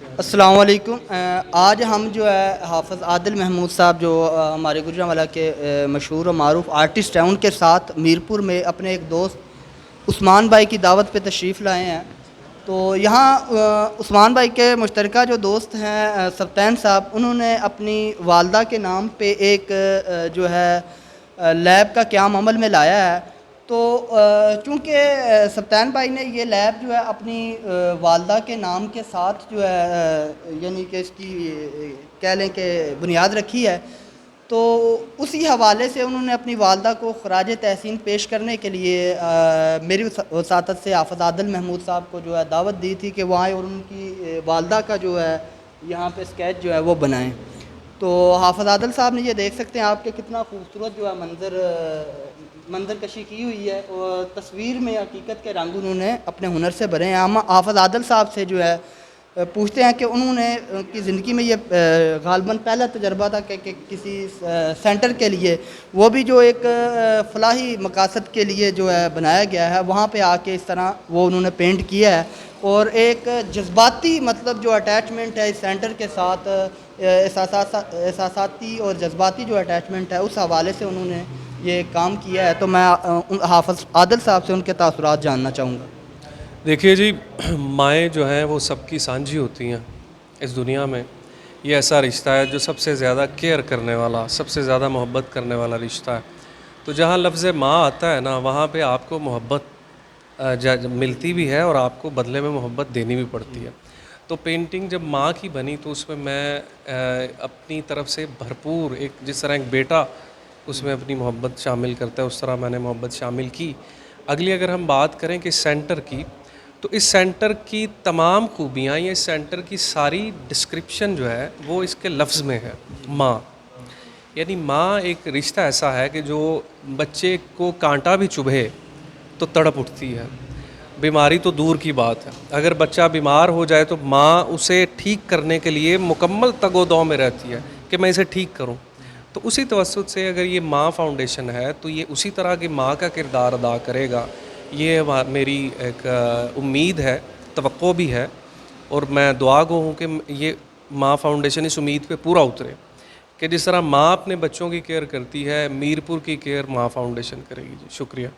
अस्सलाम वालेकुम। आज हम जो है हाफ़िज़ आदिल महमूद साहब जो हमारे गुजरांवाला के मशहूर और मारूफ़ आर्टिस्ट हैं, उनके साथ मीरपुर में अपने एक दोस्त उस्मान भाई की दावत पे तशरीफ़ लाए हैं। तो यहाँ उस्मान भाई के मुश्तरका जो दोस्त हैं सब्तैन साहब, उन्होंने अपनी वालदा के नाम पे एक जो है लैब का क़याम अमल में लाया है। तो चूँकि सब्तैन भाई ने ये लैब जो है अपनी वालदा के नाम के साथ जो है यानी कि इसकी कह लें कि बुनियाद रखी है। तो उसी हवाले से उन्होंने अपनी वालदा को ख़राज तहसीन पेश करने के लिए मेरी वसातत से हाफ़िज़ आदिल महमूद साहब को जो है दावत दी थी कि वो आएँ और उनकी वालदा का जो है यहाँ पे स्केच जो है वो बनाएँ। तो हाफ़िज़ आदिल साहब ने ये देख सकते हैं आपके कितना खूबसूरत जो है मंज़र कशी की हुई है और तस्वीर में हकीकत के रंग उन्होंने अपने हुनर से भरे हैं। हम हाफ़िज़ आदिल साहब से जो है पूछते हैं कि उन्होंने उनकी ज़िंदगी में ये ग़ालिबन पहला तजर्बा था कि किसी सेंटर के लिए, वो भी जो एक फ़लाही मकासद के लिए जो है बनाया गया है, वहाँ पे आके इस तरह वो उन्होंने पेंट किया है। और एक जज्बाती मतलब जो अटैचमेंट है इस सेंटर के साथ एहसासाती और जज्बाती जो अटैचमेंट है उस हवाले से उन्होंने ये काम किया है। तो मैं हाफ़िज़ आदिल साहब से उनके तासुरात जानना चाहूँगा। देखिए जी, माएँ जो हैं वो सबकी सांझी होती हैं इस दुनिया में। ये ऐसा रिश्ता है जो सबसे ज़्यादा केयर करने वाला, सबसे ज़्यादा मोहब्बत करने वाला रिश्ता है। तो जहाँ लफ्ज़ माँ आता है ना, वहाँ पे आपको मोहब्बत मिलती भी है और आपको बदले में मोहब्बत देनी भी पड़ती है। तो पेंटिंग जब माँ की बनी तो उसमें मैं अपनी तरफ से भरपूर, एक जिस तरह एक बेटा उसमें अपनी मोहब्बत शामिल करता है, उस तरह मैंने मोहब्बत शामिल की। अगली अगर हम बात करें कि सेंटर की, तो इस सेंटर की तमाम खूबियाँ, ये सेंटर की सारी डिस्क्रिप्शन जो है वो इसके लफ्ज़ में है, माँ। यानी माँ एक रिश्ता ऐसा है कि जो बच्चे को कांटा भी चुभे तो तड़प उठती है। बीमारी तो दूर की बात है, अगर बच्चा बीमार हो जाए तो माँ उसे ठीक करने के लिए मुकम्मल तगो-दौ में रहती है कि मैं इसे ठीक करूँ। तो उसी तवज्जुह से अगर ये माँ फाउंडेशन है तो ये उसी तरह की माँ का किरदार अदा करेगा। ये मेरी एक उम्मीद है, तवक्को भी है, और मैं दुआ गो हूँ कि ये माँ फाउंडेशन इस उम्मीद पे पूरा उतरे कि जिस तरह माँ अपने बच्चों की केयर करती है, मीरपुर की केयर माँ फाउंडेशन करेगी। जी, शुक्रिया।